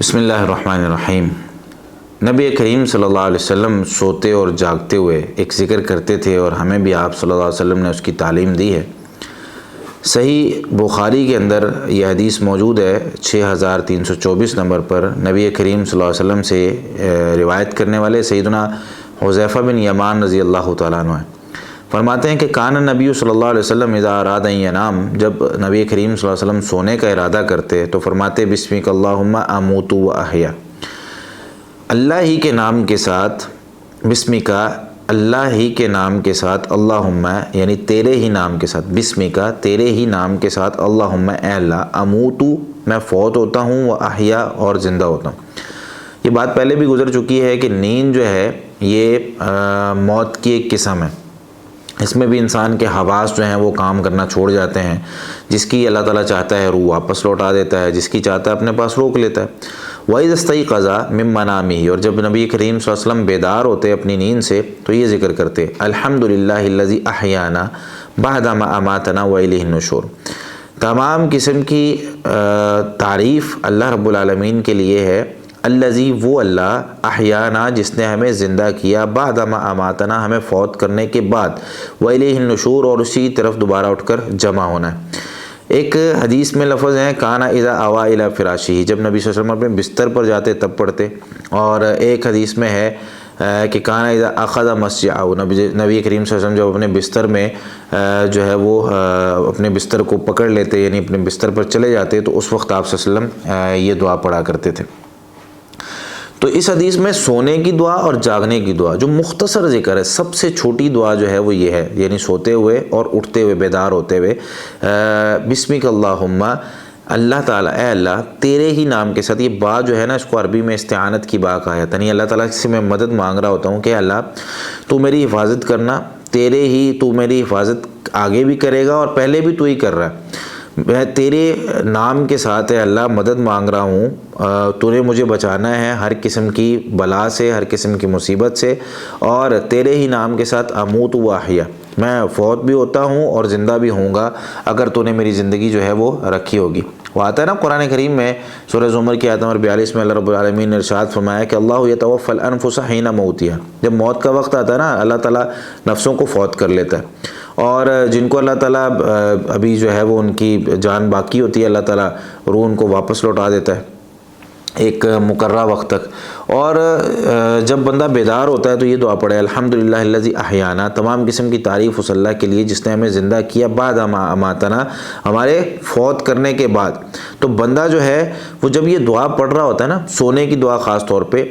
بسم اللہ الرحمن الرحیم۔ نبی کریم صلی اللہ علیہ وسلم سوتے اور جاگتے ہوئے ایک ذکر کرتے تھے اور ہمیں بھی آپ صلی اللہ علیہ وسلم نے اس کی تعلیم دی ہے۔ صحیح بخاری کے اندر یہ حدیث موجود ہے 6324 نمبر پر۔ نبی کریم صلی اللہ علیہ وسلم سے روایت کرنے والے سیدنا حذیفہ بن یمان رضی اللہ تعالیٰ عنہ ہیں۔ فرماتے ہیں کہ کان نبی صلی اللہ علیہ وسلم اذا اراد ان ینام، جب نبی کریم صلی اللہ علیہ وسلم سونے کا ارادہ کرتے تو فرماتے بسمک اللہم اموت و احیا، اللہ ہی کے نام کے ساتھ، بسمکا اللہ ہی کے نام کے ساتھ، اللہم یعنی تیرے ہی نام کے ساتھ، بسمکا تیرے ہی نام کے ساتھ، اللہم اے اللہ، اموتو میں فوت ہوتا ہوں، و احیا اور زندہ ہوتا ہوں۔ یہ بات پہلے بھی گزر چکی ہے کہ نیند جو ہے یہ موت کی ایک قسم ہے۔ اس میں بھی انسان کے حواس جو ہیں وہ کام کرنا چھوڑ جاتے ہیں۔ جس کی اللہ تعالیٰ چاہتا ہے روح واپس لوٹا دیتا ہے، جس کی چاہتا ہے اپنے پاس روک لیتا ہے۔ وَإِذَا اسْتَيْقَظَ مِن مَنَامِهِ، اور جب نبی کریم صلی اللہ علیہ وسلم بیدار ہوتے اپنی نیند سے تو یہ ذکر کرتے الحمدللہ الذی احیانا بعد ما اماتنا وإلیہ النشور۔ تمام قسم کی تعریف اللہ رب العالمین کے لیے ہے، الذی وہ اللہ، احیانا جس نے ہمیں زندہ کیا، بعد ما اماتنا ہمیں فوت کرنے کے بعد، وإلیہ النشور اور اسی طرف دوبارہ اٹھ کر جمع ہونا ہے۔ ایک حدیث میں لفظ ہیں کانا اذا آوا الی فراشہ، جب نبی صلی اللہ علیہ وسلم اپنے بستر پر جاتے تب پڑھتے، اور ایک حدیث میں ہے کہ کانا اذا اخذ مسجعہ، نبی کریم صلی اللہ علیہ وسلم جب اپنے بستر میں جو ہے وہ اپنے بستر کو پکڑ لیتے، یعنی اپنے بستر پر چلے جاتے، تو اس وقت آپ صلی اللہ علیہ وسلم یہ دعا پڑھا کرتے تھے۔ تو اس حدیث میں سونے کی دعا اور جاگنے کی دعا جو مختصر ذکر ہے، سب سے چھوٹی دعا جو ہے وہ یہ ہے، یعنی سوتے ہوئے اور اٹھتے ہوئے، بیدار ہوتے ہوئے، بسمک اللہم، اللہ تعالیٰ اے اللہ تیرے ہی نام کے ساتھ۔ یہ با جو ہے نا، اس کو عربی میں استعانت کی با کہا جاتا ہے، یعنی اللہ تعالیٰ سے میں مدد مانگ رہا ہوتا ہوں کہ اللہ تو میری حفاظت کرنا، تیرے ہی تو میری حفاظت آگے بھی کرے گا اور پہلے بھی تو ہی کر رہا ہے، میں تیرے نام کے ساتھ ہے اللہ مدد مانگ رہا ہوں، تو نے مجھے بچانا ہے ہر قسم کی بلا سے، ہر قسم کی مصیبت سے، اور تیرے ہی نام کے ساتھ اموت و احیا، میں فوت بھی ہوتا ہوں اور زندہ بھی ہوں گا اگر تو نے میری زندگی جو ہے وہ رکھی ہوگی۔ وہ آتا ہے نا قرآن کریم میں سورہ زمر کی آیت نمبر 42 میں اللہ رب العالمین نے ارشاد فرمایا کہ اللہ یتوفی الانفس حین موتها، جب موت کا وقت آتا ہے نا اللہ تعالیٰ نفسوں کو فوت کر لیتا ہے، اور جن کو اللہ تعالیٰ ابھی جو ہے وہ ان کی جان باقی ہوتی ہے، اللہ تعالیٰ روح ان کو واپس لوٹا دیتا ہے ایک مقررہ وقت تک۔ اور جب بندہ بیدار ہوتا ہے تو یہ دعا پڑھے الحمدللہ الذی احیانا، تمام قسم کی تعریف اس اللہ کے لیے جس نے ہمیں زندہ کیا، بعد ما اماتنا، ہمارے فوت کرنے کے بعد۔ تو بندہ جو ہے وہ جب یہ دعا پڑھ رہا ہوتا ہے نا، سونے کی دعا خاص طور پہ،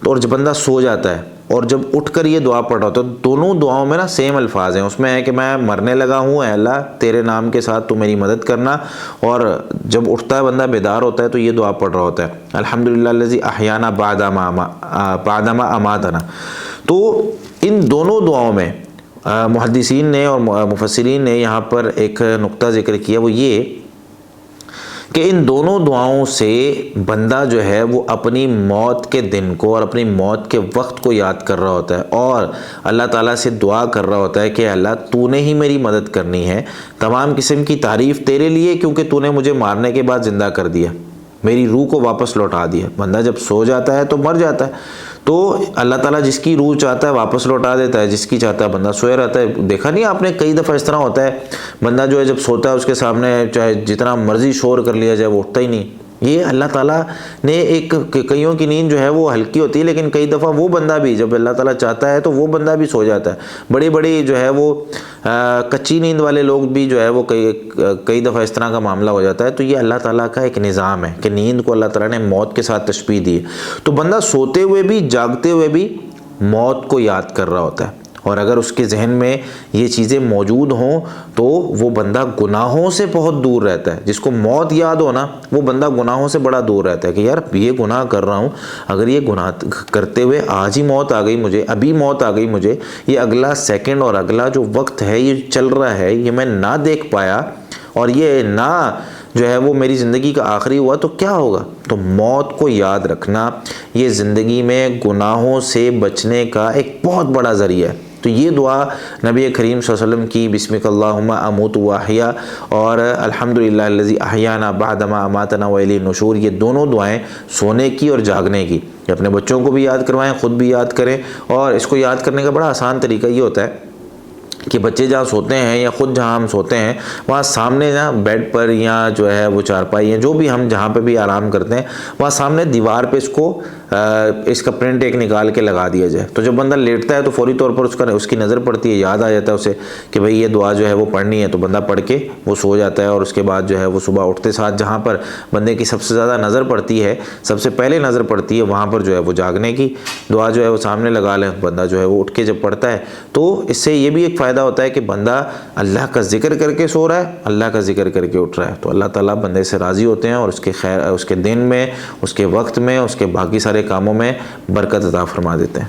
تو اور جب بندہ سو جاتا ہے اور جب اٹھ کر یہ دعا پڑھ رہا ہوتا ہے، دونوں دعاؤں میں نا سیم الفاظ ہیں۔ اس میں ہے کہ میں مرنے لگا ہوں اے اللہ تیرے نام کے ساتھ تو میری مدد کرنا، اور جب اٹھتا ہے بندہ بیدار ہوتا ہے تو یہ دعا پڑھ رہا ہوتا ہے الحمدللہ الذی احیانا بعد ما اماتنا۔ تو ان دونوں دعاؤں میں محدثین نے اور مفسرین نے یہاں پر ایک نقطہ ذکر کیا، وہ یہ کہ ان دونوں دعاؤں سے بندہ جو ہے وہ اپنی موت کے دن کو اور اپنی موت کے وقت کو یاد کر رہا ہوتا ہے، اور اللہ تعالیٰ سے دعا کر رہا ہوتا ہے کہ اللہ تو نے ہی میری مدد کرنی ہے، تمام قسم کی تعریف تیرے لیے کیونکہ تو نے مجھے مارنے کے بعد زندہ کر دیا، میری روح کو واپس لوٹا دیا۔ بندہ جب سو جاتا ہے تو مر جاتا ہے، تو اللہ تعالیٰ جس کی روح چاہتا ہے واپس لوٹا دیتا ہے، جس کی چاہتا ہے بندہ سویا رہتا ہے۔ دیکھا نہیں آپ نے کئی دفعہ اس طرح ہوتا ہے، بندہ جو ہے جب سوتا ہے اس کے سامنے چاہے جتنا مرضی شور کر لیا جائے وہ اٹھتا ہی نہیں۔ یہ اللہ تعالیٰ نے ایک کئیوں کی نیند جو ہے وہ ہلکی ہوتی ہے، لیکن کئی دفعہ وہ بندہ بھی جب اللہ تعالیٰ چاہتا ہے تو وہ بندہ بھی سو جاتا ہے۔ بڑی بڑی جو ہے وہ کچی نیند والے لوگ بھی جو ہے وہ کئی دفعہ اس طرح کا معاملہ ہو جاتا ہے۔ تو یہ اللہ تعالیٰ کا ایک نظام ہے کہ نیند کو اللہ تعالیٰ نے موت کے ساتھ تشبیہ دی ہے، تو بندہ سوتے ہوئے بھی جاگتے ہوئے بھی موت کو یاد کر رہا ہوتا ہے، اور اگر اس کے ذہن میں یہ چیزیں موجود ہوں تو وہ بندہ گناہوں سے بہت دور رہتا ہے۔ جس کو موت یاد ہونا وہ بندہ گناہوں سے بڑا دور رہتا ہے کہ یار یہ گناہ کر رہا ہوں، اگر یہ گناہ کرتے ہوئے آج ہی موت آ گئی مجھے، ابھی موت آ گئی مجھے، یہ اگلا سیکنڈ اور اگلا جو وقت ہے یہ چل رہا ہے، یہ میں نہ دیکھ پایا اور یہ نہ جو ہے وہ میری زندگی کا آخری ہوا تو کیا ہوگا۔ تو موت کو یاد رکھنا یہ زندگی میں گناہوں سے بچنے کا ایک بہت بڑا ذریعہ ہے۔ تو یہ دعا نبی کریم صلی اللہ علیہ وسلم کی بسمک اللہم اموت و احیا اور الحمدللہ الذی احیانا بعد ما اماتنا والیہ النشور، یہ دونوں دعائیں سونے کی اور جاگنے کی، اپنے بچوں کو بھی یاد کروائیں، خود بھی یاد کریں۔ اور اس کو یاد کرنے کا بڑا آسان طریقہ یہ ہوتا ہے کہ بچے جہاں سوتے ہیں یا خود جہاں ہم سوتے ہیں وہاں سامنے نا بیڈ پر یا جو ہے وہ چارپائی ہے، جو بھی ہم جہاں پہ بھی آرام کرتے ہیں وہاں سامنے دیوار پہ اس کا پرنٹ ایک نکال کے لگا دیا جائے، تو جب بندہ لیٹتا ہے تو فوری طور پر اس کی نظر پڑتی ہے، یاد آ جاتا ہے اسے کہ بھئی یہ دعا جو ہے وہ پڑھنی ہے، تو بندہ پڑھ کے وہ سو جاتا ہے، اور اس کے بعد جو ہے وہ صبح اٹھتے ساتھ جہاں پر بندے کی سب سے زیادہ نظر پڑتی ہے، سب سے پہلے نظر پڑتی ہے، وہاں پر جو ہے وہ جاگنے کی دعا جو ہے وہ سامنے لگا لیں، بندہ جو ہے وہ اٹھ کے جب پڑھتا ہے تو اس سے یہ بھی ایک فائدہ ہوتا ہے کہ بندہ اللہ کا ذکر کر کے سو رہا ہے، اللہ کا ذکر کر کے اٹھ رہا ہے، تو اللہ تعالیٰ بندے سے راضی ہوتے ہیں اور اس کے دن میں، اس کے وقت میں، اس کے باقی سارے کاموں میں برکت عطا فرما دیتے ہیں۔